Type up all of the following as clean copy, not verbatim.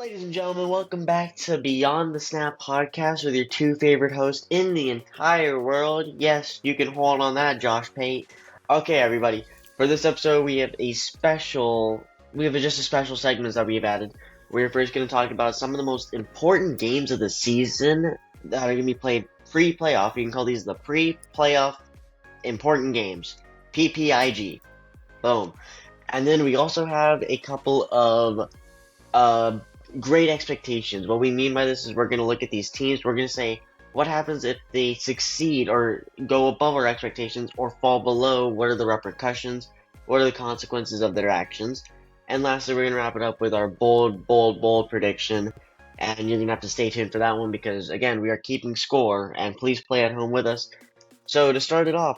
ladies and gentlemen, welcome back to Beyond the Snap podcast with your two favorite hosts in the entire world. Yes, you can hold on that, Josh Pate. Okay, everybody, for this episode, we have just a special segment that we have added. We're first going to talk about some of the most important games of the season that are going to be played pre-playoff. You can call these the pre-playoff important games. PPIG. Boom. And then we also have a couple of great expectations. What we mean by this is we're going to look at these teams. We're going to say what happens if they succeed or go above our expectations or fall below. What are the repercussions? What are the consequences of their actions? And lastly, we're going to wrap it up with our bold prediction. And you're going to have to stay tuned for that one because, again, we are keeping score. And please play at home with us. So to start it off,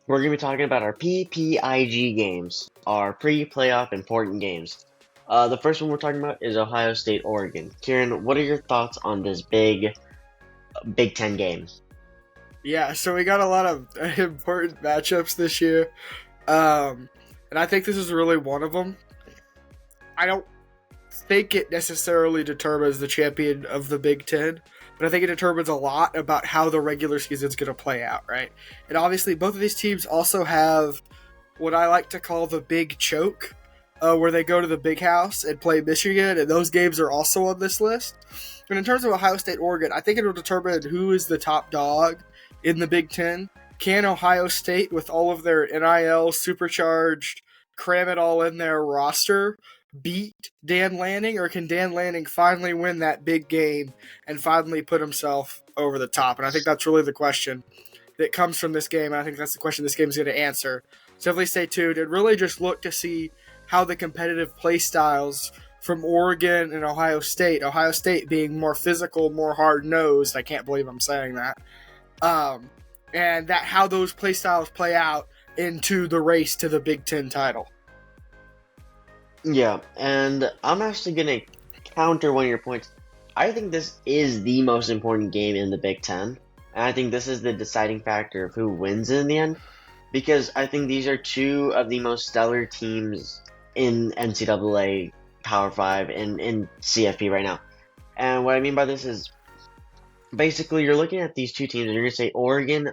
we're going to be talking about our PPIG games, our pre-playoff important games. The first one we're talking about is Ohio State, Oregon. Kieran, what are your thoughts on this Big Ten game? Yeah, so we got a lot of important matchups this year, and I think this is really one of them. I don't think it necessarily determines the champion of the Big Ten, but I think it determines a lot about how the regular season is going to play out, right? And obviously, both of these teams also have what I like to call the Big Choke, where they go to the Big House and play Michigan, and those games are also on this list. And in terms of Ohio State, Oregon, I think it will determine who is the top dog in the Big Ten. Can Ohio State, with all of their NIL supercharged, cram it all in their roster, beat Dan Lanning, or can Dan Lanning finally win that big game and finally put himself over the top? And I think that's really the question that comes from this game. And I think that's the question this game is going to answer. So definitely stay tuned and really just look to see how the competitive play styles from Oregon and Ohio State being more physical, more hard-nosed, I can't believe I'm saying that, and that how those play styles play out into the race to the Big Ten title. Yeah, and I'm actually going to counter one of your points. I think this is the most important game in the Big Ten, and I think this is the deciding factor of who wins in the end, because I think these are two of the most stellar teams in NCAA Power 5 and in CFP right now. And what I mean by this is basically you're looking at these two teams and you're going to say Oregon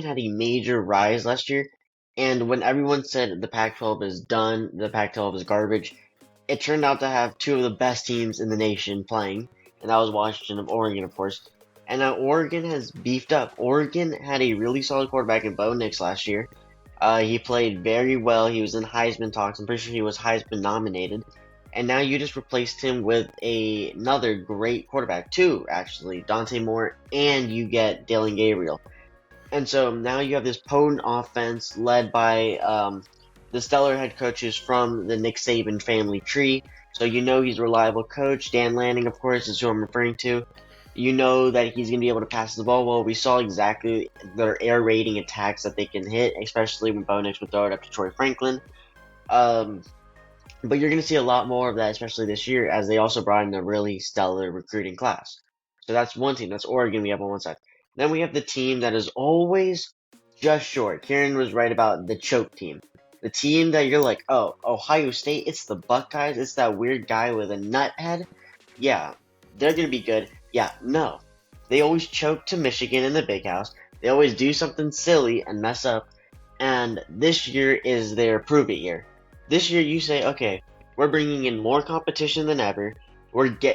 had a major rise last year, and when everyone said the Pac-12 is done, the Pac-12 is garbage, it turned out to have two of the best teams in the nation playing, and that was Washington and Oregon, of course. And now Oregon has beefed up. Oregon had a really solid quarterback in Bo Nix last year. He played very well. He was in Heisman talks. I'm pretty sure he was Heisman nominated. And now you just replaced him with another great quarterback, too, actually, Dante Moore, and you get Dillon Gabriel. And so now you have this potent offense led by the stellar head coach who's from the Nick Saban family tree. So you know he's a reliable coach. Dan Lanning, of course, is who I'm referring to. You know that he's going to be able to pass the ball well. We saw exactly their air raiding attacks that they can hit, especially when Bo Nix would throw it up to Troy Franklin. But you're going to see a lot more of that, especially this year, as they also brought in a really stellar recruiting class. So that's one team. That's Oregon we have on one side. Then we have the team that is always just short. Kieran was right about the choke team. The team that you're like, oh, Ohio State, it's the Buckeyes. It's that weird guy with a nut head. Yeah, they're going to be good. Yeah, no. They always choke to Michigan in the Big House. They always do something silly and mess up. And this year is their prove it year. This year you say, okay, we're bringing in more competition than ever.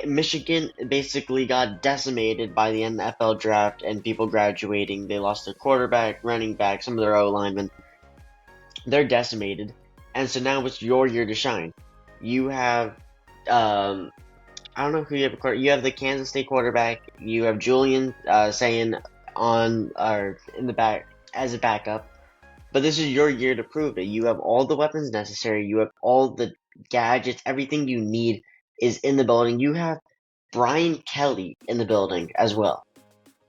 Michigan basically got decimated by the NFL draft and people graduating. They lost their quarterback, running back, some of their O-linemen. They're decimated. And so now it's your year to shine. You have I don't know who you have. You have the Kansas State quarterback. You have Julian saying in the back as a backup. But this is your year to prove it. You have all the weapons necessary. You have all the gadgets. Everything you need is in the building. You have Brian Kelly in the building as well.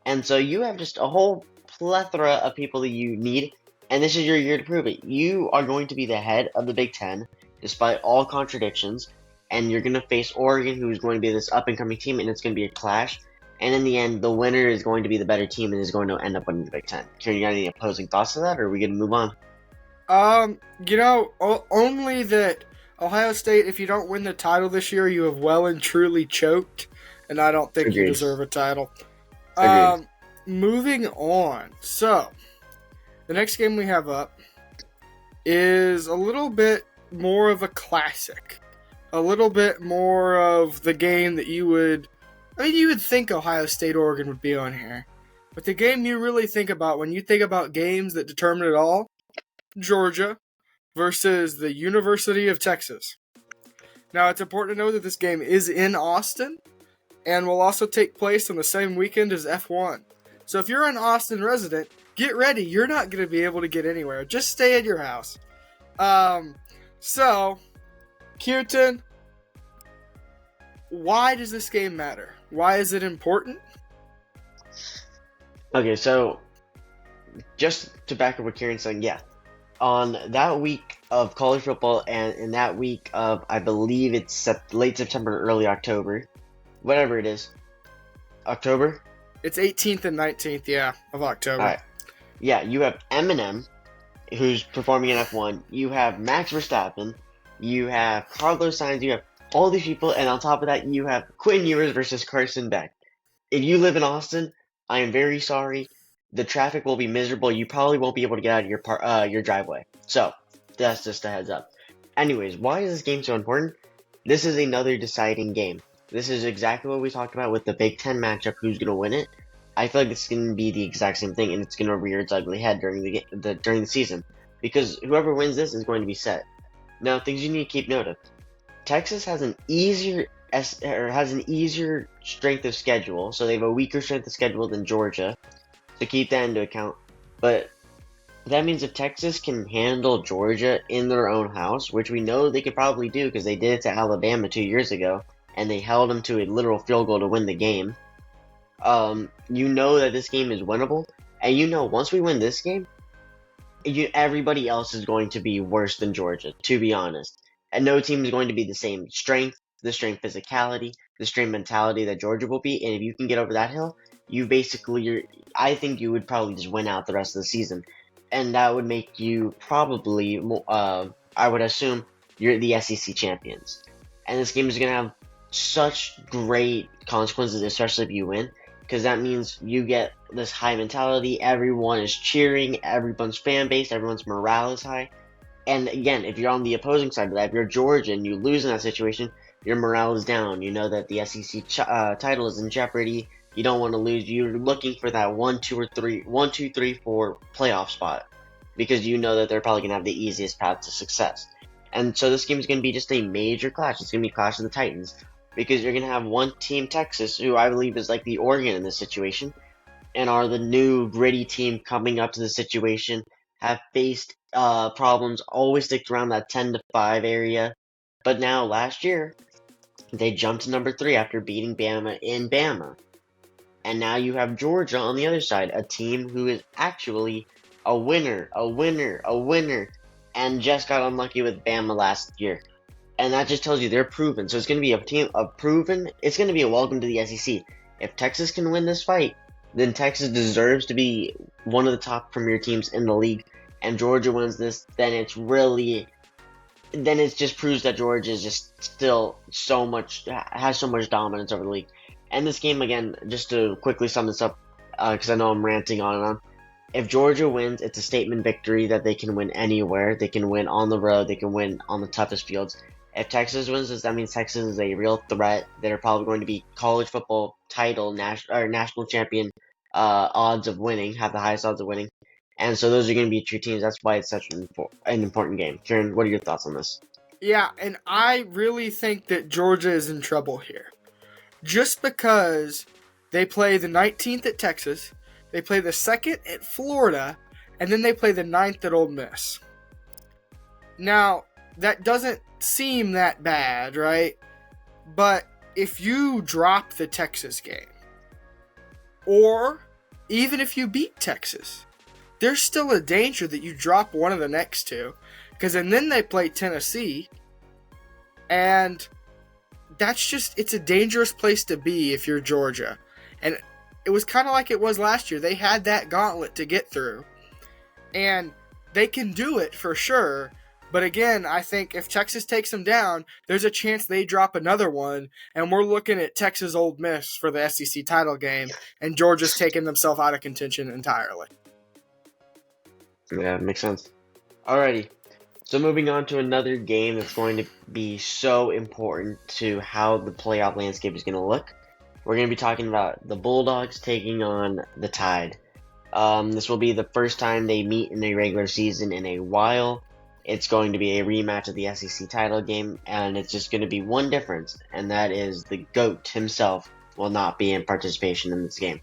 And so you have just a whole plethora of people that you need. And this is your year to prove it. You are going to be the head of the Big Ten, despite all contradictions. And you're going to face Oregon, who's going to be this up-and-coming team, and it's going to be a clash. And in the end, the winner is going to be the better team and is going to end up winning the Big Ten. Kieran, you got any opposing thoughts to that, or are we going to move on? Only that Ohio State, if you don't win the title this year, you have well and truly choked, and I don't think you Agreed. deserve a title. Agreed. Moving on. So, the next game we have up is a little bit more of a classic. A little bit more of the game that you would think Ohio State, Oregon would be on here. But the game you really think about when you think about games that determine it all, Georgia versus the University of Texas. Now, it's important to know that this game is in Austin and will also take place on the same weekend as F1. So if you're an Austin resident, get ready. You're not going to be able to get anywhere. Just stay at your house. So, Kirtan, why does this game matter? Why is it important? Okay, so just to back up what Kieran's saying, yeah. On that week of college football and in that week of, I believe it's late September, early October, whatever it is, October? It's 18th and 19th, of October. All right. Yeah, you have Eminem, who's performing in F1. You have Max Verstappen. You have Carlos Sainz. You have all these people, and on top of that, you have Quinn Ewers versus Carson Beck. If you live in Austin, I am very sorry. The traffic will be miserable. You probably won't be able to get out of your driveway. So, that's just a heads up. Anyways, why is this game so important? This is another deciding game. This is exactly what we talked about with the Big Ten matchup, who's going to win it. I feel like it's going to be the exact same thing, and it's going to rear its ugly head during the season. Because whoever wins this is going to be set. Now, things you need to keep note of. Texas has an easier strength of schedule, so they have a weaker strength of schedule than Georgia, to keep that into account. But that means if Texas can handle Georgia in their own house, which we know they could probably do because they did it to Alabama 2 years ago, and they held them to a literal field goal to win the game, you know that this game is winnable, and you know once we win this game, everybody else is going to be worse than Georgia, to be honest. And no team is going to be the same strength, the strength physicality, the strength mentality that Georgia will be. And if you can get over that hill, I think you would probably just win out the rest of the season. And that would make you probably, I would assume, you're the SEC champions. And this game is going to have such great consequences, especially if you win. Because that means you get this high mentality, everyone is cheering, everyone's fan base, everyone's morale is high. And again, if you're on the opposing side of that, if you're Georgia and you lose in that situation, your morale is down. You know that the SEC title is in jeopardy. You don't want to lose. You're looking for that 1, 2, 3, 4 playoff spot because you know that they're probably going to have the easiest path to success. And so this game is going to be just a major clash. It's going to be Clash of the Titans because you're going to have one team, Texas, who I believe is like the Oregon in this situation, and are the new gritty team coming up to the situation, have faced problems, always sticked around that 10-5 area. But now, last year, they jumped to number 3 after beating Bama in Bama. And now you have Georgia on the other side, a team who is actually a winner, and just got unlucky with Bama last year. And that just tells you they're proven. So it's going to be a team of proven. It's going to be a welcome to the SEC. If Texas can win this fight, then Texas deserves to be one of the top premier teams in the league. And Georgia wins this, then it just proves that Georgia is just still has so much dominance over the league. And this game, again, just to quickly sum this up, because I know I'm ranting on and on. If Georgia wins, it's a statement victory that they can win anywhere. They can win on the road. They can win on the toughest fields. If Texas wins this, that means Texas is a real threat. They're probably going to be college football title, national champion odds of winning, have the highest odds of winning. And so those are going to be true teams. That's why it's such an important game. Kieran, what are your thoughts on this? Yeah, and I really think that Georgia is in trouble here. Just because they play the 19th at Texas, they play the 2nd at Florida, and then they play the 9th at Ole Miss. Now, that doesn't seem that bad, right? But if you drop the Texas game, or even if you beat Texas, there's still a danger that you drop one of the next two, because then they play Tennessee, and it's a dangerous place to be if you're Georgia. And it was kind of like it was last year. They had that gauntlet to get through, and they can do it for sure, But again, I think if Texas takes them down, there's a chance they drop another one, and we're looking at Texas Ole Miss for the SEC title game, and Georgia's taking themselves out of contention entirely. Yeah, makes sense. Alrighty. So moving on to another game that's going to be so important to how the playoff landscape is going to look. We're going to be talking about the Bulldogs taking on the Tide. This will be the first time they meet in a regular season in a while. It's going to be a rematch of the SEC title game, and it's just going to be one difference, and that is the GOAT himself will not be in participation in this game.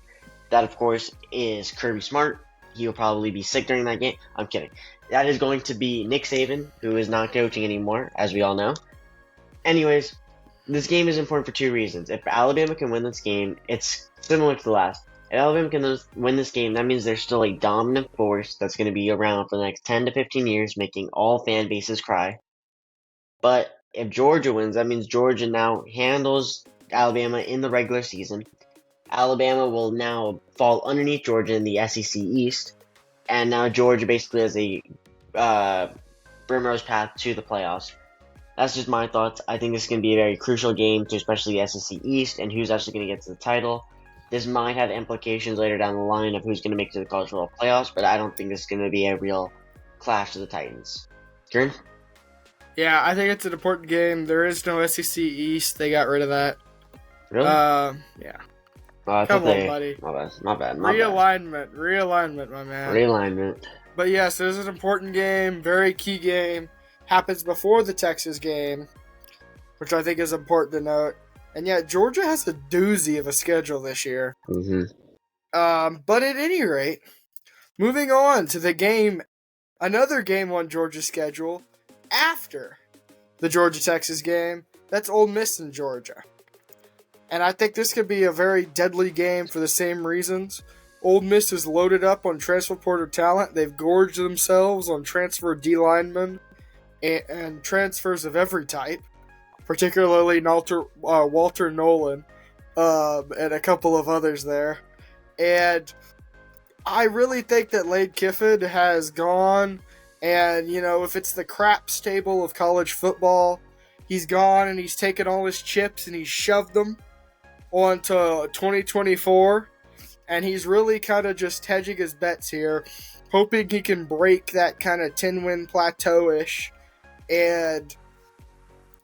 That, of course, is Kirby Smart. He will probably be sick during that game. I'm kidding. That is going to be Nick Saban, who is not coaching anymore, as we all know. Anyways, this game is important for two reasons. If Alabama can win this game, it's similar to the last. If Alabama can win this game, that means they're still a dominant force that's going to be around for the next 10 to 15 years, making all fan bases cry. But if Georgia wins, that means Georgia now handles Alabama in the regular season. Alabama will now fall underneath Georgia in the SEC East, and now Georgia basically has a Primrose path to the playoffs. That's just my thoughts. I think this is going to be a very crucial game to especially the SEC East and who's actually going to get to the title. This might have implications later down the line of who's going to make it to the college football playoffs, but I don't think this is going to be a real clash of the Titans. Kieran? Yeah, I think it's an important game. There is no SEC East. They got rid of that. Really? Yeah. Come on, buddy. My bad. Realignment, my man. Realignment. But yes, it is an important game, very key game. Happens before the Texas game, which I think is important to note. And yet, Georgia has a doozy of a schedule this year. Mm-hmm. But at any rate, moving on to the game, another game on Georgia's schedule after the Georgia-Texas game, that's Ole Miss in Georgia. And I think this could be a very deadly game for the same reasons. Ole Miss is loaded up on transfer portal talent. They've gorged themselves on transfer D-linemen and transfers of every type, particularly Walter Nolan and a couple of others there. And I really think that Lane Kiffin has gone, and, if it's the craps table of college football, he's gone and he's taken all his chips and he's shoved them onto 2024, and he's really kind of just hedging his bets here, hoping he can break that kind of 10-win plateau-ish and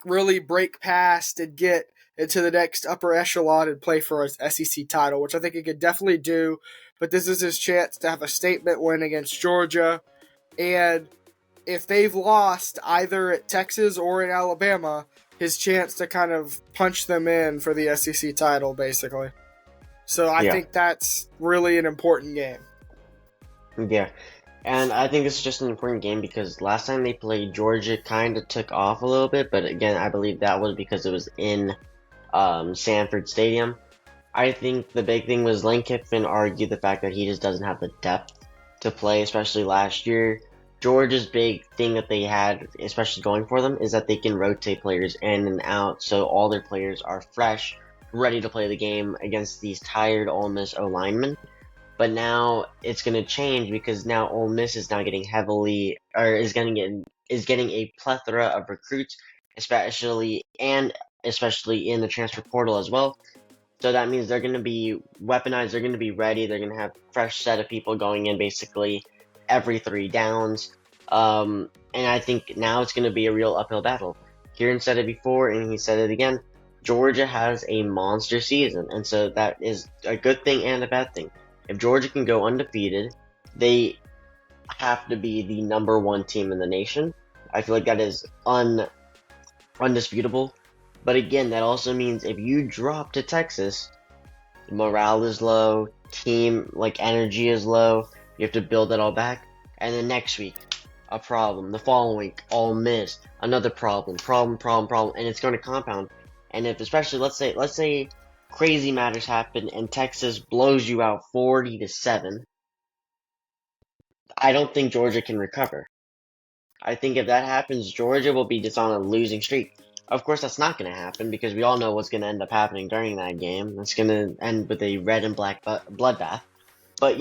really break past and get into the next upper echelon and play for his SEC title, which I think he could definitely do, but this is his chance to have a statement win against Georgia, and if they've lost either at Texas or in Alabama, his chance to kind of punch them in for the SEC title, basically. So I think that's really an important game. Yeah, and I think this is just an important game because last time they played, Georgia kind of took off a little bit, but again, I believe that was because it was in Sanford Stadium. I think the big thing was Lane Kiffin argued the fact that he just doesn't have the depth to play, especially last year. Georgia's big thing that they had, especially going for them, is that they can rotate players in and out, so all their players are fresh, ready to play the game against these tired Ole Miss O-linemen. But now it's going to change because now Ole Miss is now getting is getting a plethora of recruits, especially in the transfer portal as well. So that means they're going to be weaponized, they're going to be ready, they're going to have a fresh set of people going in basically every 3 downs, and I think now it's going to be a real uphill battle. Kieran said it before, and he said it again, Georgia has a monster season, and so that is a good thing and a bad thing. If Georgia can go undefeated, they have to be the number 1 team in the nation. I feel like that is undisputable, but again, that also means if you drop to Texas, morale is low, team energy is low, you have to build that all back, and then next week, a problem. The following week, Ole Miss, another problem, and it's going to compound. And if, especially, let's say, crazy matters happen and Texas blows you out 40-7, I don't think Georgia can recover. I think if that happens, Georgia will be just on a losing streak. Of course, that's not going to happen because we all know what's going to end up happening during that game. It's going to end with a red and black bloodbath. But,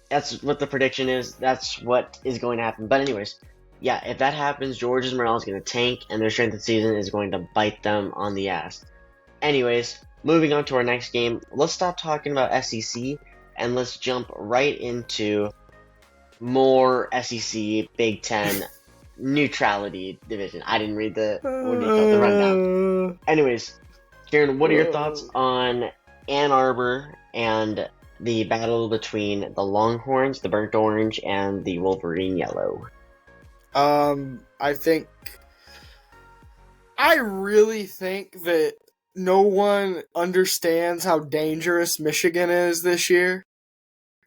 that's what the prediction is. That's what is going to happen. But anyways, yeah, if that happens, Georgia's morale is going to tank, and their strength of season is going to bite them on the ass. Anyways, moving on to our next game, let's stop talking about SEC, and let's jump right into more SEC, Big Ten, neutrality division. I didn't read the rundown. Anyways, Kieran, what are your thoughts on Ann Arbor and the battle between the Longhorns, the Burnt Orange, and the Wolverine Yellow? I really think that no one understands how dangerous Michigan is this year.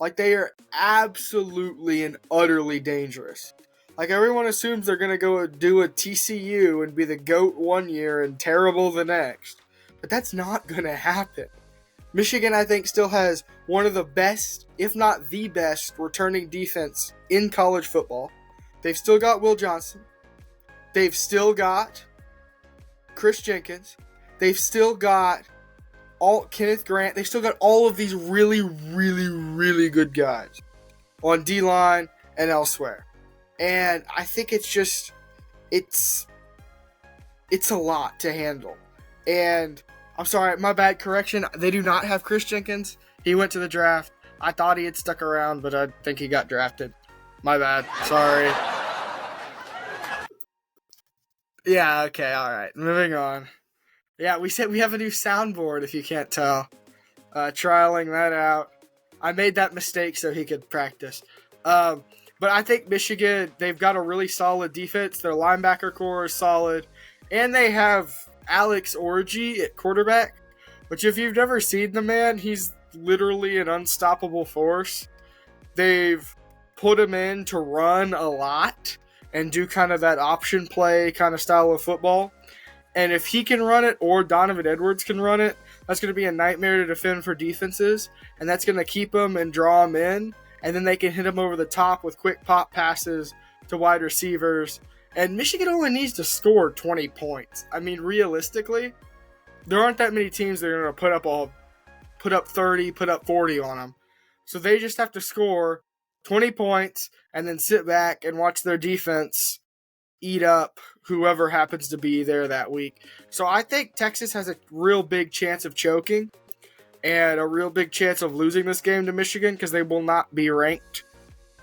Like, they are absolutely and utterly dangerous. Like, everyone assumes they're going to go do a TCU and be the GOAT one year and terrible the next. But that's not going to happen. Michigan, I think, still has one of the best, if not the best, returning defense in college football. They've still got Will Johnson. They've still got Chris Jenkins. They've still got Kenneth Grant. They've still got all of these really, really, really good guys on D-line and elsewhere. And I think it's a lot to handle. And I'm sorry, my bad, correction. They do not have Chris Jenkins. He went to the draft. I thought he had stuck around, but I think he got drafted. My bad. Sorry. Yeah, okay, alright. Moving on. Yeah, we said we have a new soundboard, if you can't tell. Trialing that out. I made that mistake so he could practice. But I think Michigan, they've got a really solid defense. Their linebacker core is solid. And they have Alex Orji at quarterback, which if you've never seen the man, he's literally an unstoppable force. They've put him in to run a lot and do kind of that option play kind of style of football. And if he can run it or Donovan Edwards can run it, that's going to be a nightmare to defend for defenses. And that's going to keep them and draw them in. And then they can hit them over the top with quick pop passes to wide receivers. And Michigan only needs to score 20 points. I mean, realistically, there aren't that many teams that are going to put up 30, put up 40 on them. So they just have to score 20 points and then sit back and watch their defense eat up whoever happens to be there that week. So I think Texas has a real big chance of choking and a real big chance of losing this game to Michigan because they will not be ranked.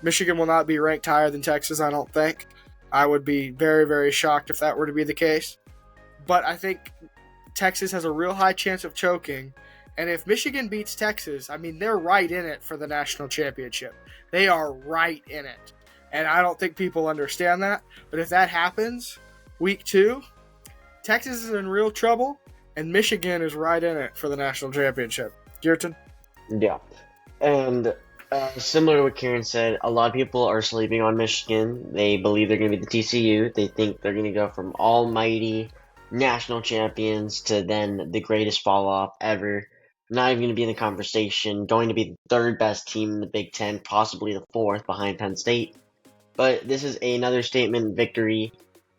Michigan will not be ranked higher than Texas, I don't think. I would be very, very shocked if that were to be the case. But I think Texas has a real high chance of choking. And if Michigan beats Texas, I mean, they're right in it for the national championship. They are right in it. And I don't think people understand that. But if that happens, week 2, Texas is in real trouble, and Michigan is right in it for the national championship. Geerton? Yeah. And similar to what Kieran said, a lot of people are sleeping on Michigan. They believe they're going to be the TCU. They think they're going to go from almighty national champions to then the greatest fall off ever. Not even going to be in the conversation. Going to be the third best team in the Big Ten, possibly the fourth behind Penn State. But this is another statement victory.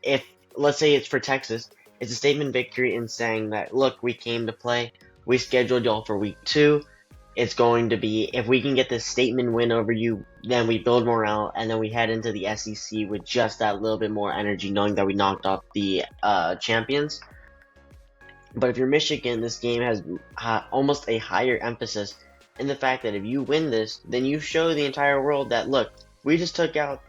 If, let's say it's for Texas, it's a statement victory in saying that, look, we came to play. We scheduled y'all for week 2. It's going to be, if we can get this statement win over you, then we build morale, and then we head into the SEC with just that little bit more energy, knowing that we knocked off the champions. But if you're Michigan, this game has almost a higher emphasis in the fact that if you win this, then you show the entire world that, look, we just took out,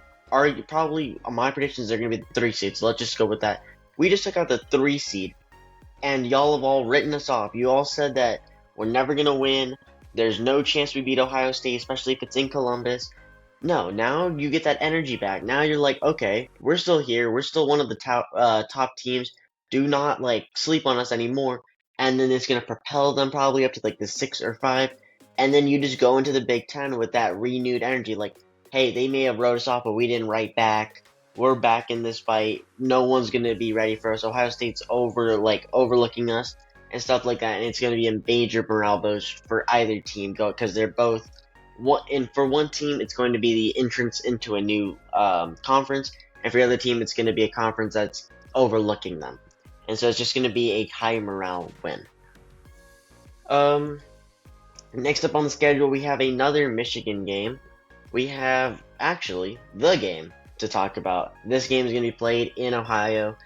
probably, my predictions are going to be the 3 seed, so let's just go with that. We just took out the 3 seed, and y'all have all written us off. You all said that we're never going to win. There's no chance we beat Ohio State, especially if it's in Columbus. No, now you get that energy back. Now you're like, okay, we're still here. We're still one of the top teams. Do not, sleep on us anymore. And then it's going to propel them probably up to, the 6 or 5. And then you just go into the Big Ten with that renewed energy. Like, hey, they may have wrote us off, but we didn't write back. We're back in this fight. No one's going to be ready for us. Ohio State's overlooking us and stuff like that. And it's going to be a major morale boost for either team because they're both and for one team, it's going to be the entrance into a new conference. And for the other team, it's going to be a conference that's overlooking them. And so it's just going to be a high morale win. Next up on the schedule, we have another Michigan game. We have, actually, the game. to talk about. This game is going to be played in Ohio.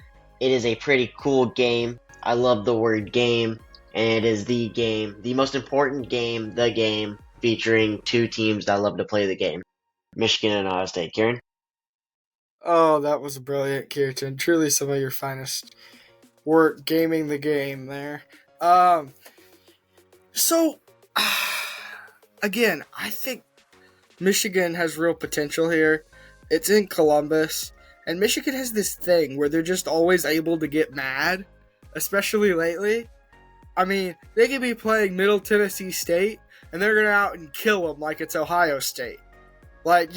It is a pretty cool game. I love the word game, and it is the game, the most important game, the game, featuring two teams that love to play the game, Michigan and Ohio State. Kieran? Oh, that was brilliant, Kirtan. Truly some of your finest work gaming the game there. Um, so, again, I think Michigan has real potential here. It's in Columbus, and Michigan has this thing where they're just always able to get mad, especially lately. I mean, they could be playing Middle Tennessee State, and they're going to out and kill them like it's Ohio State. Like,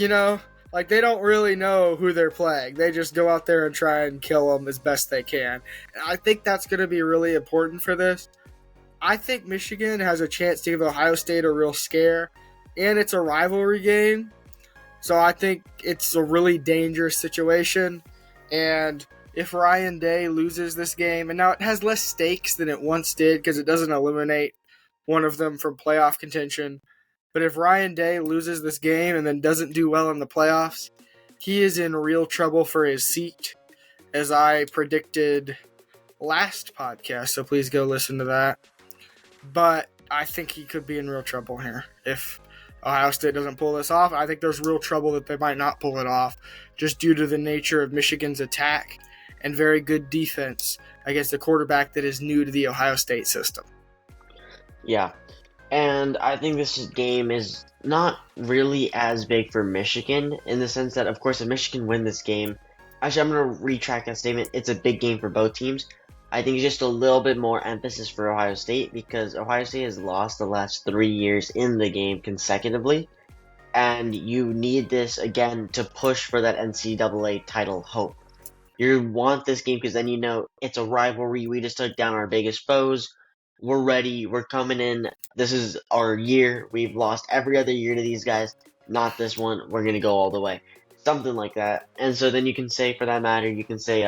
like they don't really know who they're playing. They just go out there and try and kill them as best they can. And I think that's going to be really important for this. I think Michigan has a chance to give Ohio State a real scare, and it's a rivalry game. So I think it's a really dangerous situation. And if Ryan Day loses this game, and now it has less stakes than it once did because it doesn't eliminate one of them from playoff contention. But if Ryan Day loses this game and then doesn't do well in the playoffs, he is in real trouble for his seat, as I predicted last podcast. So please go listen to that. But I think he could be in real trouble here if Ohio State doesn't pull this off. I think there's real trouble that they might not pull it off just due to the nature of Michigan's attack and very good defense against a quarterback that is new to the Ohio State system. Yeah. And I think this game is not really as big for Michigan in the sense that, of course, if Michigan win this game, actually, I'm going to retract that statement. It's a big game for both teams. I think it's just a little bit more emphasis for Ohio State because Ohio State has lost the last 3 years in the game consecutively. And you need this, again, to push for that NCAA title hope. You want this game because then you know it's a rivalry. We just took down our biggest foes. We're ready. We're coming in. This is our year. We've lost every other year to these guys. Not this one. We're going to go all the way. Something like that. And so then you can say, for that matter, you can say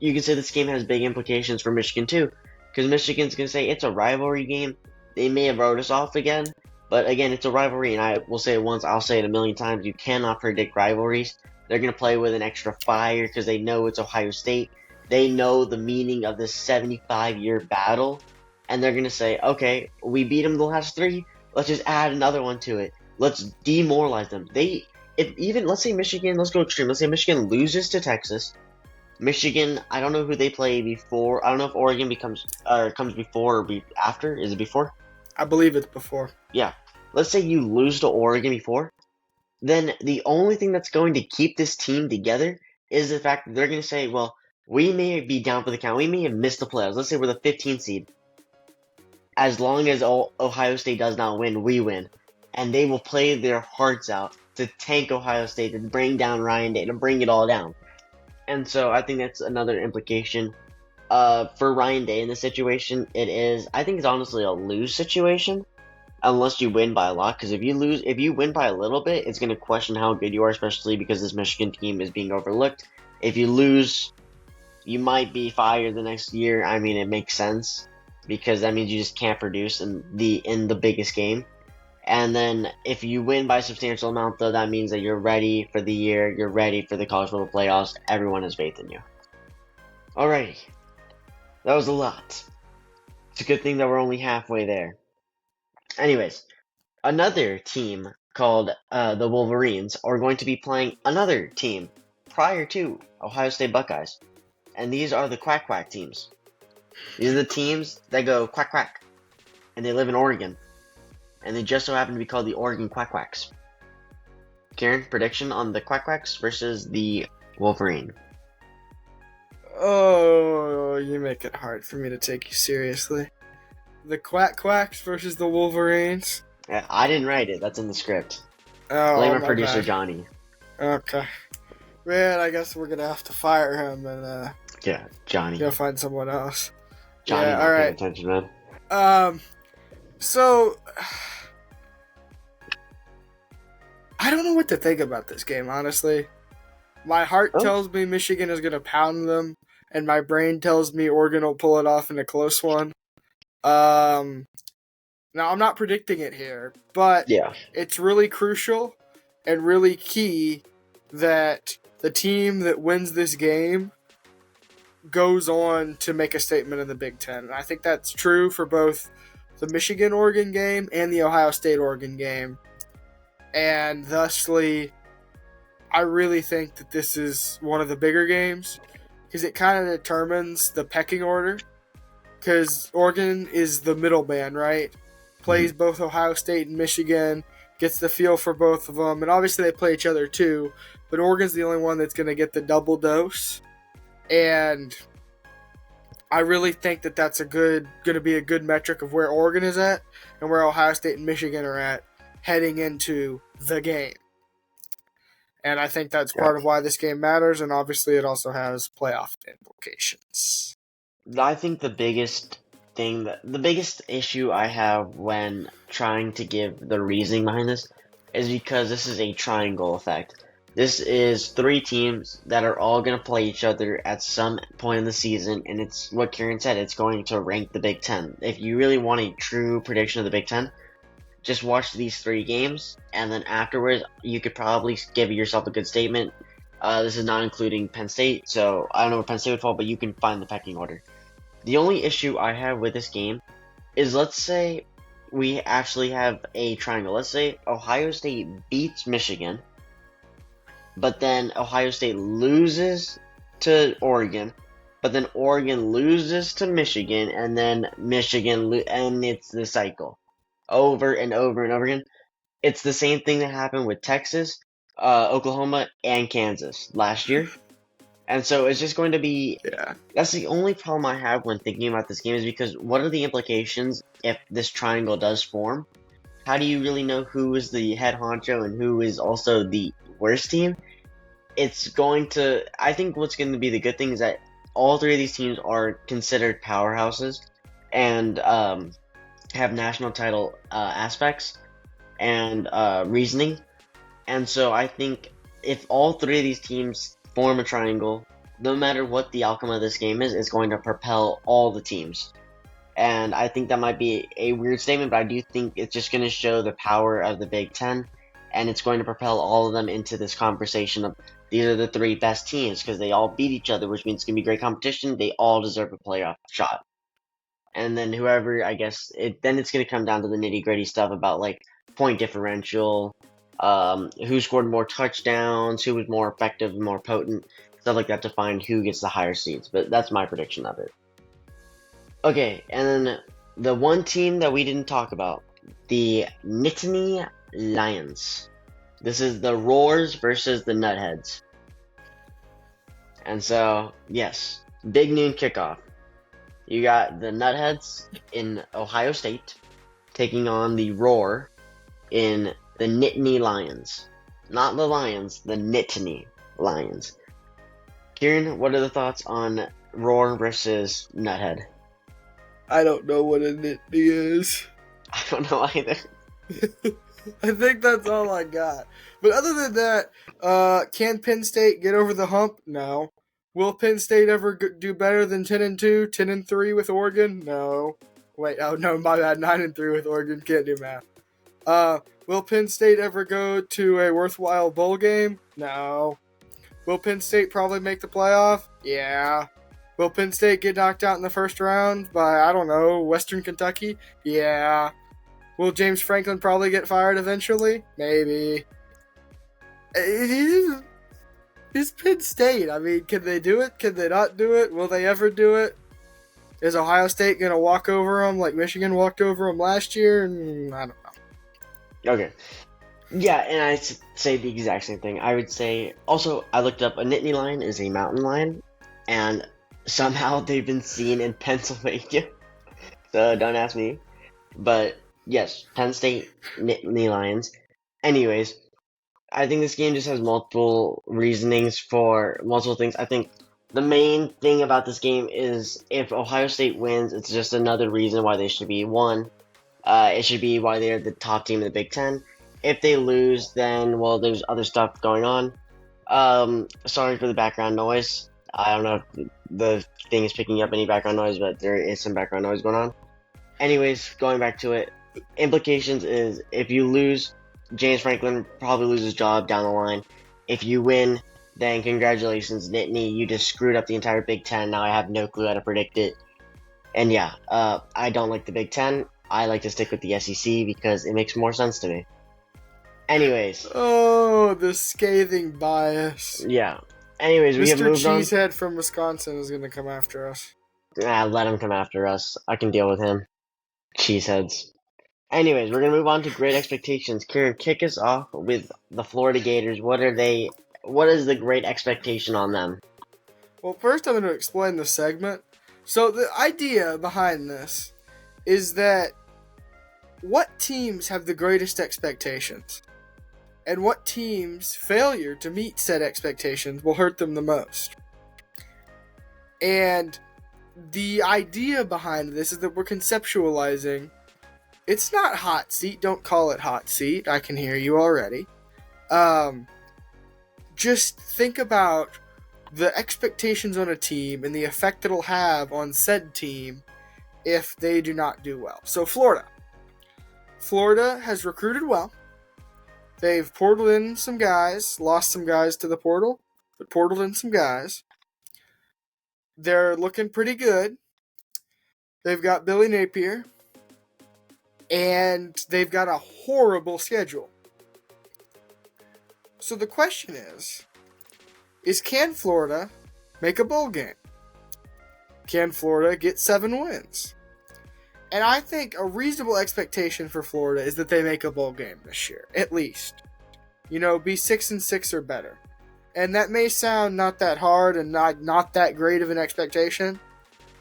this game has big implications for Michigan too. Because Michigan's going to say it's a rivalry game. They may have wrote us off again. But again, it's a rivalry. And I will say it once. I'll say it a million times. You cannot predict rivalries. They're going to play with an extra fire because they know it's Ohio State. They know the meaning of this 75-year battle. And they're going to say, okay, we beat them the last 3. Let's just add another one to it. Let's demoralize them. Let's say Michigan, let's go extreme. Let's say Michigan loses to Texas. Michigan, I don't know who they play before. I don't know if Oregon comes before or after. Is it before? I believe it's before. Yeah. Let's say you lose to Oregon before. Then the only thing that's going to keep this team together is the fact that they're going to say, well, we may be down for the count. We may have missed the playoffs. Let's say we're the 15th seed. As long as Ohio State does not win, we win. And they will play their hearts out to tank Ohio State, to bring down Ryan Day, to bring it all down. And so I think that's another implication. For Ryan Day in this situation, I think it's honestly a lose situation. Unless you win by a lot, because if you win by a little bit, it's going to question how good you are, especially because this Michigan team is being overlooked. If you lose, you might be fired the next year. I mean, it makes sense because that means you just can't produce in the biggest game. And then if you win by a substantial amount, though, that means that you're ready for the year. You're ready for the college football playoffs. Everyone has faith in you. Alrighty, that was a lot. It's a good thing that we're only halfway there. Anyways, another team called the Wolverines are going to be playing another team prior to Ohio State Buckeyes. And these are the Quack Quack teams. These are the teams that go quack quack. And they live in Oregon. And they just so happen to be called the Oregon Quack Quacks. Kieran, prediction on the Quack Quacks versus the Wolverine. Oh, you make it hard for me to take you seriously. The Quack Quacks versus the Wolverines. Yeah, I didn't write it. That's in the script. Oh, Blame our producer, bad. Johnny. Okay. Man, I guess we're going to have to fire him and yeah, Johnny. Go find someone else. Johnny, yeah, not all right. paying attention, man. So I don't know what to think about this game, honestly. My heart tells me Michigan is going to pound them, and my brain tells me Oregon will pull it off in a close one. Now, I'm not predicting it here, but yeah, it's really crucial and really key that the team that wins this game goes on to make a statement in the Big Ten. And I think that's true for both the Michigan-Oregon game and the Ohio State-Oregon game. And thusly, I really think that this is one of the bigger games because it kind of determines the pecking order. Because Oregon is the middleman, right? Plays both Ohio State and Michigan, gets the feel for both of them, and obviously they play each other too. But Oregon's the only one that's going to get the double dose, and I really think that that's going to be a good metric of where Oregon is at and where Ohio State and Michigan are at heading into the game. And I think that's part of why this game matters, and obviously it also has playoff implications. I think the biggest issue I have when trying to give the reasoning behind this is because this is a triangle effect. This is 3 teams that are all going to play each other at some point in the season, and it's what Kieran said, it's going to rank the Big Ten. If you really want a true prediction of the Big Ten, just watch these 3 games, and then afterwards, you could probably give yourself a good statement. This is not including Penn State, so I don't know where Penn State would fall, but you can find the pecking order. The only issue I have with this game is, let's say we actually have a triangle. Let's say Ohio State beats Michigan, but then Ohio State loses to Oregon, but then Oregon loses to Michigan, and then Michigan and it's the cycle over and over and over again. It's the same thing that happened with Texas, Oklahoma, and Kansas last year. And so it's just going to be... Yeah. That's the only problem I have when thinking about this game, is because what are the implications if this triangle does form? How do you really know who is the head honcho and who is also the worst team? It's going to... I think what's going to be the good thing is that all 3 of these teams are considered powerhouses and have national title aspects and reasoning. And so I think if all 3 of these teams form a triangle, no matter what the outcome of this game is, it's going to propel all the teams. And I think that might be a weird statement, but I do think it's just going to show the power of the Big Ten, and it's going to propel all of them into this conversation of these are the 3 best teams because they all beat each other, which means it's going to be great competition. They all deserve a playoff shot. And then whoever, I guess, then it's going to come down to the nitty-gritty stuff about, like, point differential, who scored more touchdowns, who was more effective, more potent, stuff like that to find who gets the higher seeds. But that's my prediction of it. Okay, and then the one team that we didn't talk about, the Nittany Lions. This is the Roars versus the Nutheads. And so, yes, big noon kickoff. You got the Nutheads in Ohio State taking on the Roar in the Nittany Lions. Not the Lions, the Nittany Lions. Kieran, what are the thoughts on Roar versus Nuthead? I don't know what a Nittany is. I don't know either. I think that's all I got. But other than that, can Penn State get over the hump? No. Will Penn State ever do better than 10-2, 10-3 with Oregon? No. Wait, oh no, my bad. 9-3 with Oregon. Can't do math. Will Penn State ever go to a worthwhile bowl game? No. Will Penn State probably make the playoff? Yeah. Will Penn State get knocked out in the first round by, I don't know, Western Kentucky? Yeah. Will James Franklin probably get fired eventually? Maybe. It's Penn State. I mean, can they do it? Can they not do it? Will they ever do it? Is Ohio State going to walk over them like Michigan walked over them last year? I don't know. Okay. Yeah, and I say the exact same thing. I would say, also, I looked up, a Nittany lion is a mountain lion, and somehow they've been seen in Pennsylvania. So don't ask me. But yes, Penn State Nittany Lions. Anyways, I think this game just has multiple reasonings for multiple things. I think the main thing about this game is if Ohio State wins, it's just another reason why they should be one. It should be why they're the top team in the Big Ten. If they lose, then, well, there's other stuff going on. Sorry for the background noise. I don't know if the thing is picking up any background noise, but there is some background noise going on. Anyways, going back to it, implications is if you lose, James Franklin probably loses his job down the line. If you win, then congratulations, Nittany. You just screwed up the entire Big Ten. Now I have no clue how to predict it. And yeah, I don't like the Big Ten. I like to stick with the SEC because it makes more sense to me. Anyways. Oh, the scathing bias. Yeah. Anyways, we have Mr. moved on. Cheesehead from Wisconsin is going to come after us. Let him come after us. I can deal with him. Cheeseheads. Anyways, we're gonna move on to great expectations. Kieran, kick us off with the Florida Gators. What are they? What is the great expectation on them? Well, first I'm going to explain the segment. So the idea behind this is that what teams have the greatest expectations? And what teams' failure to meet said expectations will hurt them the most? And the idea behind this is that we're conceptualizing. It's not hot seat. Don't call it hot seat. I can hear you already. Just think about the expectations on a team and the effect it'll have on said team if they do not do well. So Florida. Florida has recruited well. They've portaled in some guys, lost some guys to the portal, but portaled in some guys. They're looking pretty good. They've got Billy Napier, and they've got a horrible schedule. So the question is can Florida make a bowl game? Can Florida get 7 wins? And I think a reasonable expectation for Florida is that they make a bowl game this year, at least. Be 6-6 or better. And that may sound not that hard and not that great of an expectation,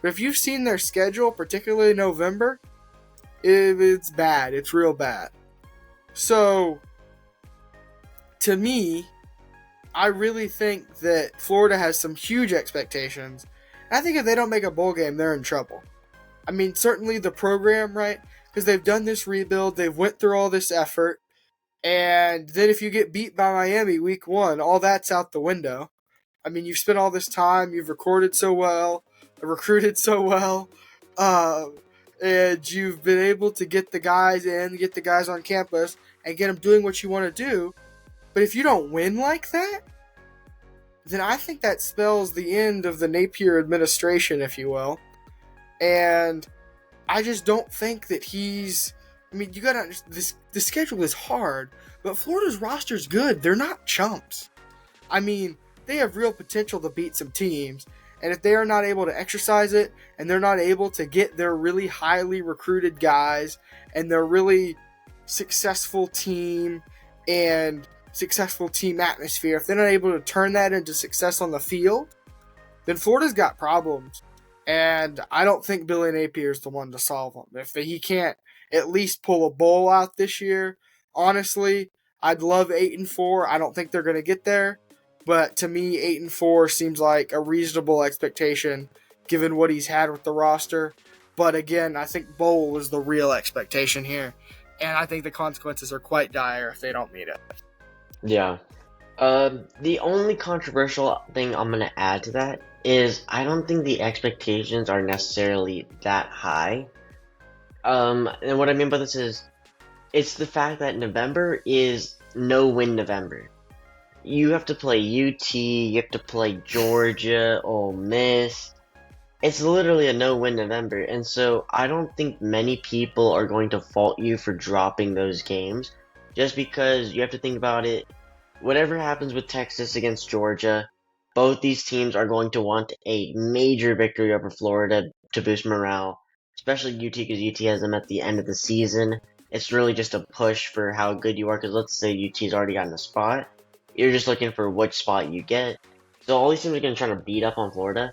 but if you've seen their schedule, particularly November, it's bad. It's real bad. So, to me, I really think that Florida has some huge expectations. I think if they don't make a bowl game, they're in trouble. I mean, certainly the program, right? Because they've done this rebuild, they've went through all this effort, and then if you get beat by Miami week 1, all that's out the window. I mean, you've spent all this time, you've recruited so well, and you've been able to get the guys in, get the guys on campus, and get them doing what you want to do. But if you don't win like that, then I think that spells the end of the Napier administration, if you will. And I just don't think that he's... I mean, you gotta understand, the schedule is hard, but Florida's roster's good. They're not chumps. I mean, they have real potential to beat some teams, and if they are not able to exercise it, and they're not able to get their really highly recruited guys, and their really successful team, and successful team atmosphere, if they're not able to turn that into success on the field, then Florida's got problems. And I don't think Billy Napier is the one to solve them. If he can't at least pull a bowl out this year, honestly, I'd love 8-4. I don't think they're going to get there. But to me, 8-4 seems like a reasonable expectation given what he's had with the roster. But again, I think bowl is the real expectation here. And I think the consequences are quite dire if they don't meet it. Yeah. The only controversial thing I'm going to add to that is I don't think the expectations are necessarily that high. And what I mean by this is, it's the fact that November is no-win November. You have to play UT, you have to play Georgia, Ole Miss. It's literally a no-win November, and so I don't think many people are going to fault you for dropping those games, just because you have to think about it. Whatever happens with Texas against Georgia, both these teams are going to want a major victory over Florida to boost morale, especially UT because UT has them at the end of the season. It's really just a push for how good you are, because let's say UT's already gotten a spot. You're just looking for which spot you get. So all these teams are going to try to beat up on Florida.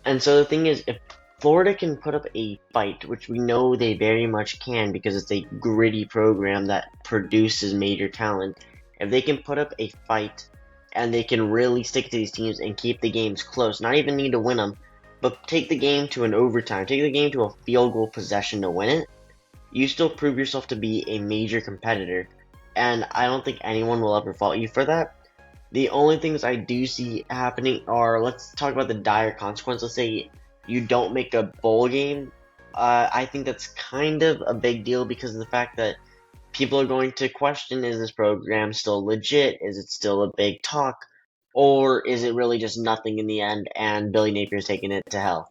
And so the thing is, if Florida can put up a fight, which we know they very much can because it's a gritty program that produces major talent, if they can put up a fight and they can really stick to these teams and keep the games close, not even need to win them, but take the game to an overtime, take the game to a field goal possession to win it, you still prove yourself to be a major competitor. And I don't think anyone will ever fault you for that. The only things I do see happening are, let's talk about the dire consequence. Let's say you don't make a bowl game. I think that's kind of a big deal because of the fact that people are going to question, is this program still legit? Is it still a big talk? Or is it really just nothing in the end and Billy Napier's taking it to hell?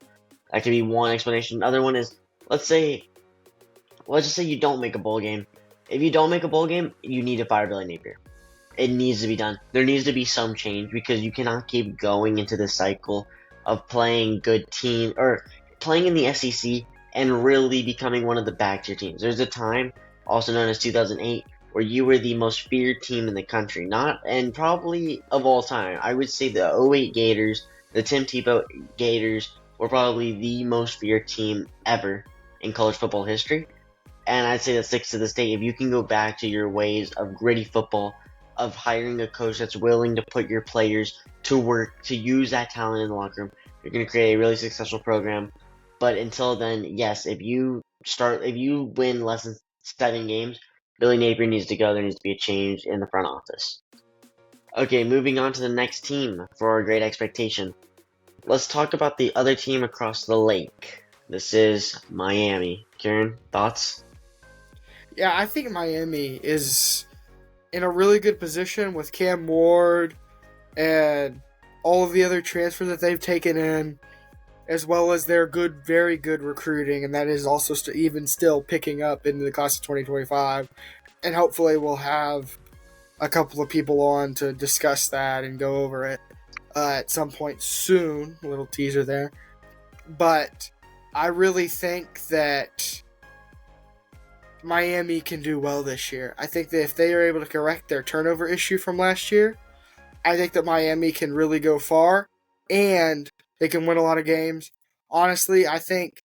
That could be one explanation. Another one is, let's just say you don't make a bowl game. If you don't make a bowl game, you need to fire Billy Napier. It needs to be done. There needs to be some change because you cannot keep going into this cycle of playing good team or playing in the SEC and really becoming one of the back tier teams. There's a time, also known as 2008, where you were the most feared team in the country, not and probably of all time. I would say the '08 Gators, the Tim Tebow Gators, were probably the most feared team ever in college football history. And I'd say that sticks to this day. If you can go back to your ways of gritty football, of hiring a coach that's willing to put your players to work, to use that talent in the locker room, you're going to create a really successful program. But until then, yes, if you win less than 7 games, Billy Napier needs to go. There needs to be a change in the front office. Okay, moving on to the next team for our great expectation. Let's talk about the other team across the lake. This is Miami. Kieran, thoughts? Yeah, I think Miami is in a really good position with Cam Ward and all of the other transfers that they've taken in, as well as their good, very good recruiting, and that is also even still picking up into the class of 2025. And hopefully we'll have a couple of people on to discuss that and go over it at some point soon. A little teaser there. But I really think that Miami can do well this year. I think that if they are able to correct their turnover issue from last year, I think that Miami can really go far and they can win a lot of games. Honestly, I think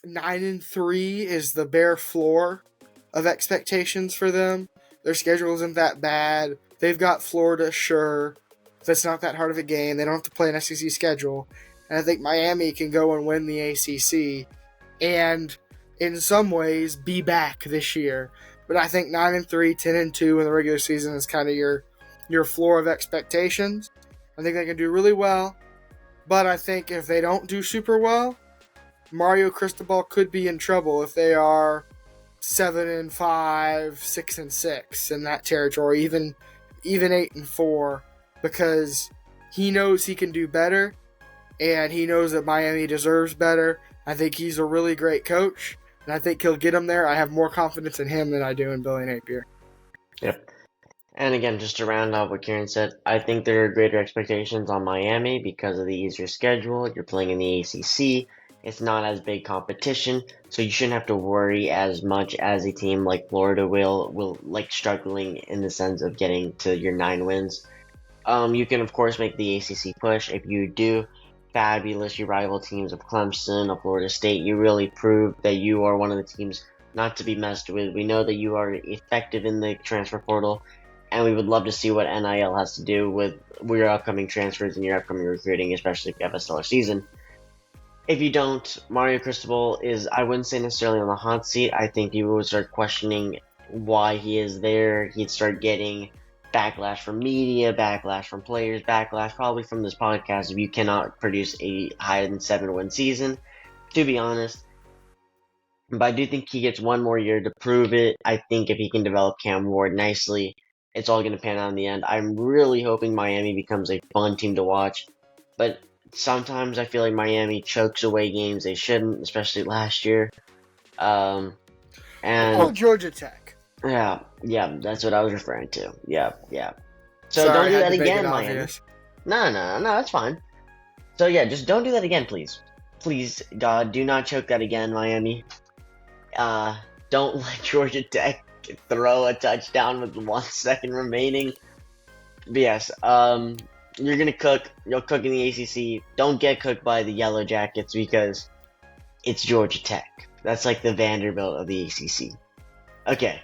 9-3 is the bare floor of expectations for them. Their schedule isn't that bad. They've got Florida, sure. That's not that hard of a game. They don't have to play an SEC schedule. And I think Miami can go and win the ACC and in some ways be back this year. But I think 9-3, 10-2 in the regular season is kind of your floor of expectations. I think they can do really well. But I think if they don't do super well, Mario Cristobal could be in trouble if they are 7-5, 6-6 in that territory, even 8-4, because he knows he can do better, and he knows that Miami deserves better. I think he's a really great coach, and I think he'll get them there. I have more confidence in him than I do in Billy Napier. Yep. And again, just to round out what Kieran said, I think there are greater expectations on Miami because of the easier schedule. You're playing in the ACC. It's not as big competition, so you shouldn't have to worry as much as a team like Florida will like struggling in the sense of getting to your 9 wins. You can of course make the ACC push. If you do, fabulous. Your rival teams of Clemson, of Florida State, you really prove that you are one of the teams not to be messed with. We know that you are effective in the transfer portal, and we would love to see what NIL has to do with your upcoming transfers and your upcoming recruiting, especially if you have a stellar season. If you don't, Mario Cristobal is, I wouldn't say necessarily on the hot seat. I think people would start questioning why he is there. He'd start getting backlash from media, backlash from players, backlash probably from this podcast if you cannot produce a higher than 7-win season, to be honest. But I do think he gets one more year to prove it. I think if he can develop Cam Ward nicely, it's all going to pan out in the end. I'm really hoping Miami becomes a fun team to watch, but sometimes I feel like Miami chokes away games they shouldn't, especially last year. And Georgia Tech. Yeah, that's what I was referring to. Yeah. So Sorry, don't do I had that to make again, it Miami. obvious. No, that's fine. So yeah, just don't do that again, please. Please, God, do not choke that again, Miami. Don't let Georgia Tech throw a touchdown with 1 second remaining. But yes, you're gonna cook. You'll cook in the ACC. Don't get cooked by the Yellow Jackets because it's Georgia Tech. That's like the Vanderbilt of the ACC. Okay.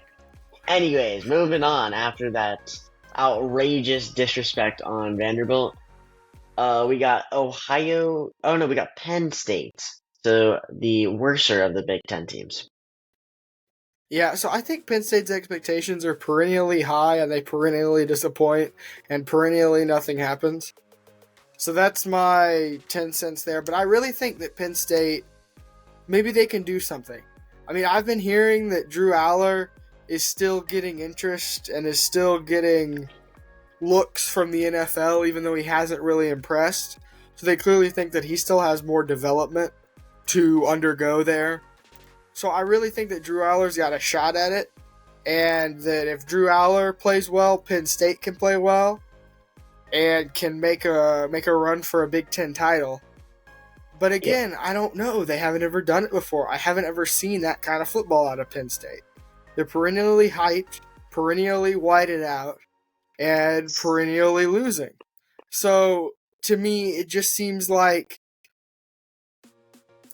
Anyways, moving on after that outrageous disrespect on Vanderbilt. We got Ohio. Oh no, we got Penn State. So the worser of the Big Ten teams. Yeah, so I think Penn State's expectations are perennially high and they perennially disappoint and perennially nothing happens. So that's my 10 cents there. But I really think that Penn State, maybe they can do something. I mean, I've been hearing that Drew Aller is still getting interest and is still getting looks from the NFL, even though he hasn't really impressed. So they clearly think that he still has more development to undergo there. So I really think that Drew Aller's got a shot at it, and that if Drew Aller plays well, Penn State can play well, and can make a run for a Big Ten title. But again, I don't know. They haven't ever done it before. I haven't ever seen that kind of football out of Penn State. They're perennially hyped, perennially whited out, and perennially losing. So to me, it just seems like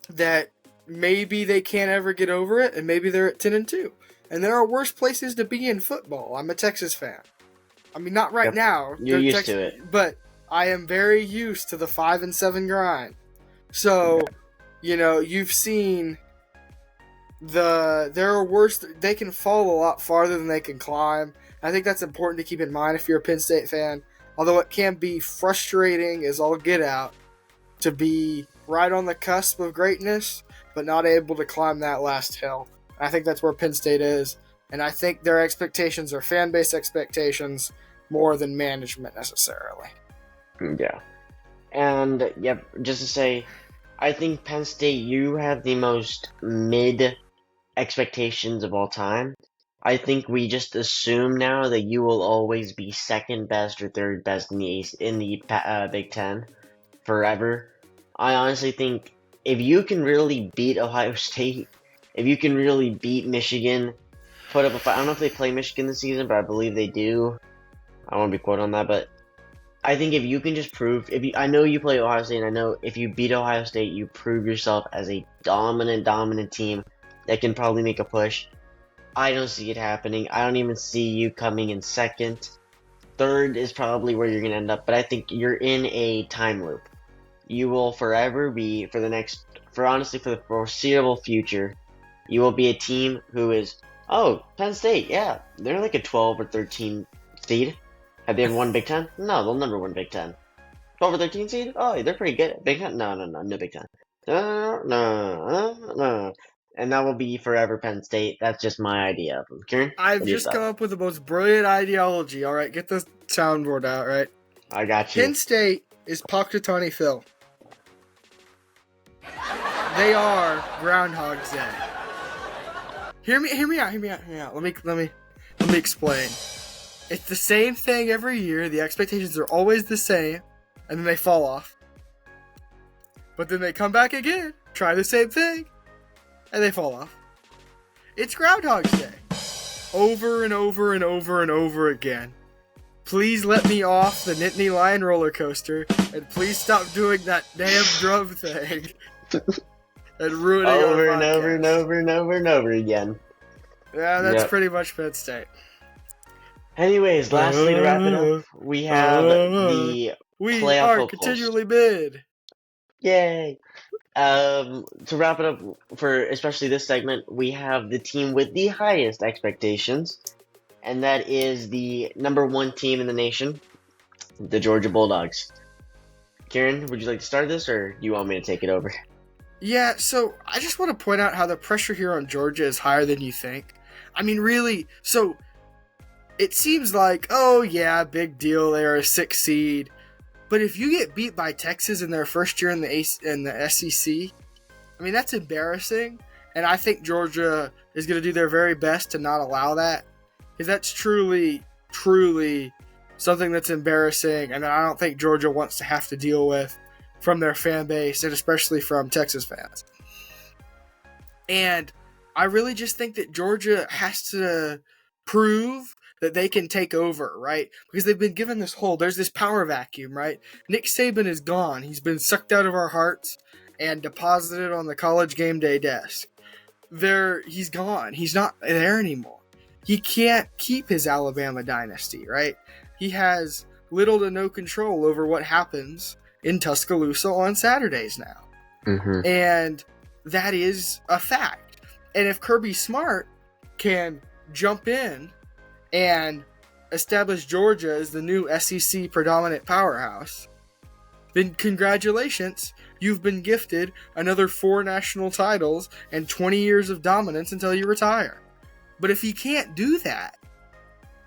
that maybe they can't ever get over it, and maybe they're at 10-2. And there are worse places to be in football. I'm a Texas fan. I mean, not right now. You're used to it. But I am very used to the 5-7 grind. So, you've seen there are worse. They can fall a lot farther than they can climb. I think that's important to keep in mind if you're a Penn State fan. Although it can be frustrating as all get out to be right on the cusp of greatness, but not able to climb that last hill. I think that's where Penn State is. And I think their expectations are fan base expectations more than management necessarily. Yeah. And, just to say, I think Penn State, you have the most mid expectations of all time. I think we just assume now that you will always be second best or third best in the Big Ten forever. I honestly think if you can really beat Ohio State, if you can really beat Michigan, put up a fight. I don't know if they play Michigan this season, but I believe they do. I won't be quoted on that, but I think if you can just prove, I know you play Ohio State, and I know if you beat Ohio State, you prove yourself as a dominant team that can probably make a push. I don't see it happening. I don't even see you coming in second. Third is probably where you're going to end up, but I think you're in a time loop. You will forever be, for the foreseeable future, you will be a team who is, Penn State, yeah, they're like a 12 or 13 seed. Have they ever won Big Ten? No, they'll never win Big Ten. 12 or 13 seed? Oh, they're pretty good. Big Ten? No, Big Ten. No. And that will be forever Penn State. That's just my idea of them. Kieran? I've just come up with the most brilliant ideology. All right, get the soundboard out, right? I got you. Penn State is Puckatawny Phil. They are Groundhog's Day. Hear me out. Let me explain. It's the same thing every year. The expectations are always the same, and then they fall off. But then they come back again, try the same thing, and they fall off. It's Groundhog's Day. Over and over and over and over again. Please let me off the Nittany Lion roller coaster, and please stop doing that damn drum thing. And ruining over and over again. Yeah, that's pretty much Penn State. Anyways, lastly, to wrap it up, we have the we playoff are hopefuls. continually mid. Yay! To wrap it up for especially this segment, we have the team with the highest expectations, and that is the number 1 team in the nation, the Georgia Bulldogs. Kieran, would you like to start this, or do you want me to take it over? Yeah, so I just want to point out how the pressure here on Georgia is higher than you think. I mean, really, so it seems like, big deal, they're a 6 seed. But if you get beat by Texas in their first year in the SEC, I mean, that's embarrassing. And I think Georgia is going to do their very best to not allow that. Because that's truly something that's embarrassing. And I don't think Georgia wants to have to deal with from their fan base, and especially from Texas fans. And I really just think that Georgia has to prove that they can take over, right? Because they've been given there's this power vacuum, right? Nick Saban is gone. He's been sucked out of our hearts and deposited on the college game day desk. He's gone. He's not there anymore. He can't keep his Alabama dynasty, right? He has little to no control over what happens in Tuscaloosa on Saturdays now. Mm-hmm. And that is a fact. And if Kirby Smart can jump in and establish Georgia as the new SEC predominant powerhouse, then congratulations, you've been gifted another 4 national titles and 20 years of dominance until you retire. But if he can't do that,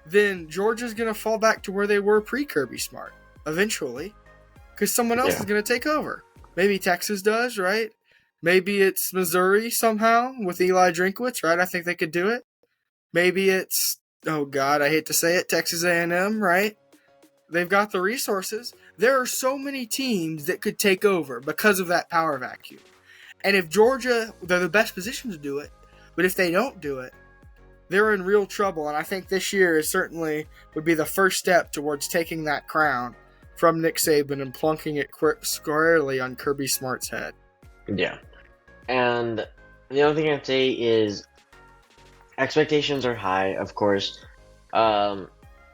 then Georgia's going to fall back to where they were pre-Kirby Smart eventually, because someone else is going to take over. Maybe Texas does, right? Maybe it's Missouri somehow with Eli Drinkwitz, right? I think they could do it. Maybe it's, oh God, I hate to say it, Texas A&M, right? They've got the resources. There are so many teams that could take over because of that power vacuum. And if Georgia, they're the best position to do it, but if they don't do it, they're in real trouble. And I think this year is certainly would be the first step towards taking that crown from Nick Saban and plunking it squarely on Kirby Smart's head. Yeah. And the only thing I'd say is expectations are high, of course,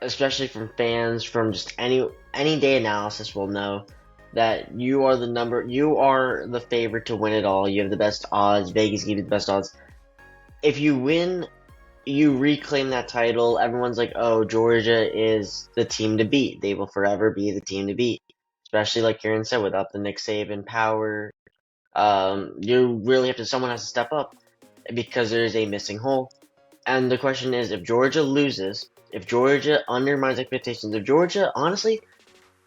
especially from fans, from just any day analysis will know that you are the favorite to win it all. You have the best odds. Vegas gives you the best odds. If you win, you reclaim that title. Everyone's like, oh, Georgia is the team to beat. They will forever be the team to beat. Especially like Kieran said, without the Nick Saban power, you really someone has to step up because there's a missing hole. And the question is, if Georgia loses, if Georgia undermines expectations, if Georgia, honestly,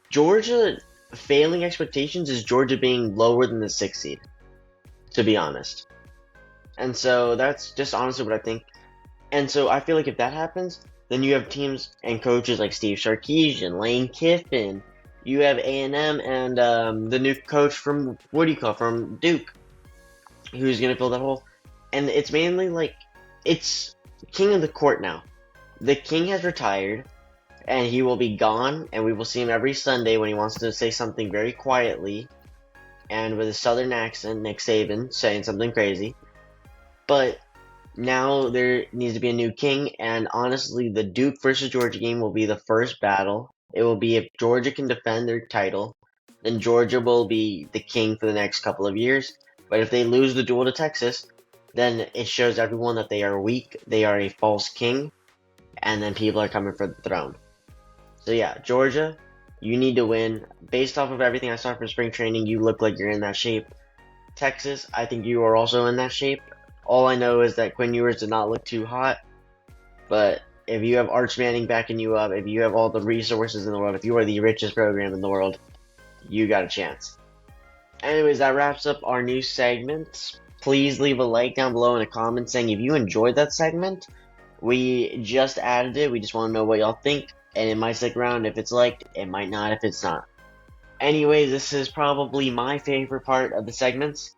Georgia failing expectations is Georgia being lower than the 6th seed, to be honest. And so that's just honestly what I think. And so I feel like if that happens, then you have teams and coaches like Steve Sarkisian, Lane Kiffin. You have A&M and the new coach from from Duke, who's gonna fill that hole. And it's mainly like it's king of the court now. The king has retired, and he will be gone, and we will see him every Sunday when he wants to say something very quietly, and with a southern accent, Nick Saban saying something crazy. But now there needs to be a new king, and honestly, the Duke versus Georgia game will be the first battle. It will be if Georgia can defend their title, then Georgia will be the king for the next couple of years. But if they lose the duel to Texas, then it shows everyone that they are weak, they are a false king, and then people are coming for the throne. So yeah, Georgia, you need to win. Based off of everything I saw from spring training, you look like you're in that shape. Texas, I think you are also in that shape. All I know is that Quinn Ewers did not look too hot. But if you have Arch Manning backing you up, if you have all the resources in the world, if you are the richest program in the world, you got a chance. Anyways, that wraps up our new segments. Please leave a like down below in a comment saying if you enjoyed that segment. We just added it. We just want to know what y'all think. And it might stick around if it's liked. It might not if it's not. Anyways, this is probably my favorite part of the segments.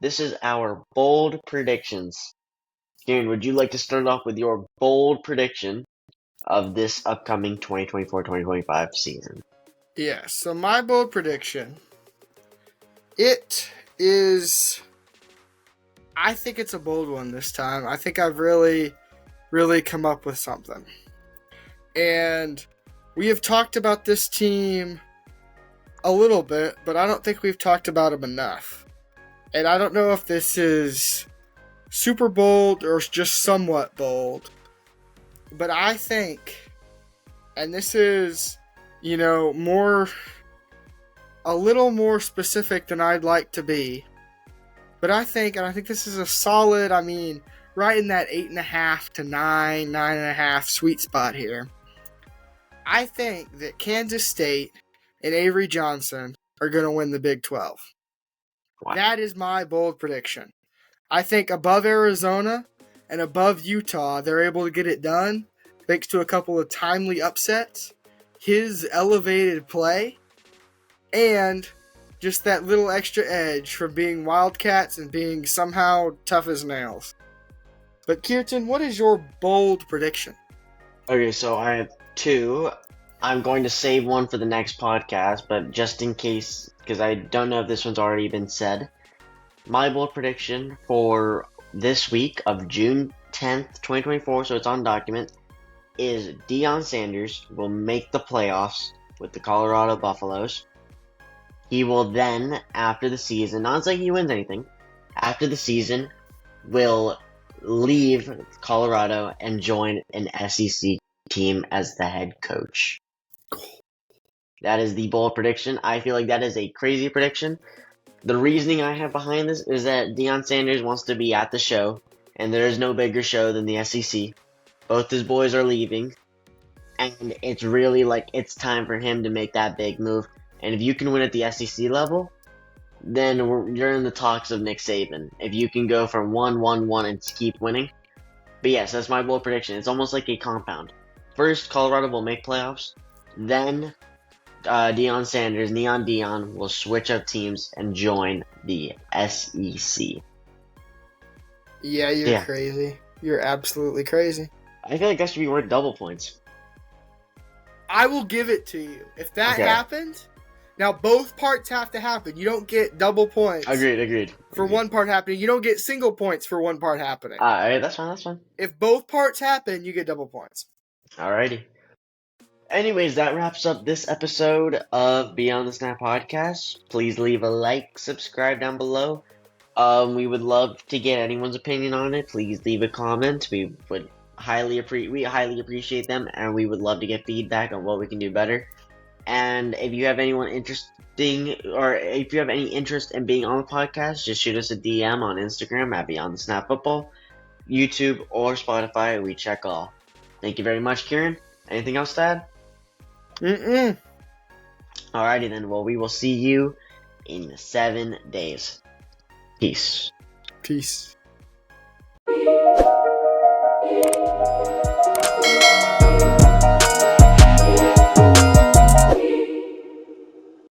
This is our bold predictions. Kieran, would you like to start off with your bold prediction of this upcoming 2024-2025 season? Yeah, so my bold prediction, it is, I think it's a bold one this time. I think I've really come up with something. And we have talked about this team a little bit, but I don't think we've talked about them enough. And I don't know if this is super bold or just somewhat bold, but I think, and this is, a little more specific than I'd like to be, but I think this is a solid, right in that 8.5 to 9.5 sweet spot here. I think that Kansas State and Avery Johnson are going to win the Big 12. Wow. That is my bold prediction. I think above Arizona and above Utah, they're able to get it done thanks to a couple of timely upsets, his elevated play, and just that little extra edge from being Wildcats and being somehow tough as nails. But Kirtan, what is your bold prediction? Okay, so I have two. I'm going to save one for the next podcast, but just in case, because I don't know if this one's already been said. My bold prediction for this week of June 10th, 2024, so it's on document, is Deion Sanders will make the playoffs with the Colorado Buffaloes. He will then, after the season, not saying he wins anything, after the season, will leave Colorado and join an SEC team as the head coach. That is the bold prediction. I feel like that is a crazy prediction. The reasoning I have behind this is that Deion Sanders wants to be at the show. and there is no bigger show than the SEC. Both his boys are leaving, and it's really like it's time for him to make that big move. And if you can win at the SEC level, then you're in the talks of Nick Saban. If you can go from 1-1-1 and keep winning. But yes, that's my bold prediction. It's almost like a compound. First, Colorado will make playoffs. Then, Deion Sanders, Neon Deion, will switch up teams and join the SEC. Yeah, you're crazy. You're absolutely crazy. I feel like that should be worth double points. I will give it to you. If that happened, now both parts have to happen. You don't get double points. Agreed. For one part happening. You don't get single points for one part happening. Alright, that's fine. If both parts happen, you get double points. Alrighty. Anyways, that wraps up this episode of Beyond the Snap podcast. Please leave a like, subscribe down below. We would love to get anyone's opinion on it. Please leave a comment. We highly appreciate them, and we would love to get feedback on what we can do better. And if you have anyone interesting, or if you have any interest in being on the podcast, just shoot us a DM on Instagram at Beyond the Snap Football, YouTube, or Spotify. We check all. Thank you very much, Kieran. Anything else to add? Mm-mm. Alrighty then. Well, we will see you in 7 days. Peace. Peace.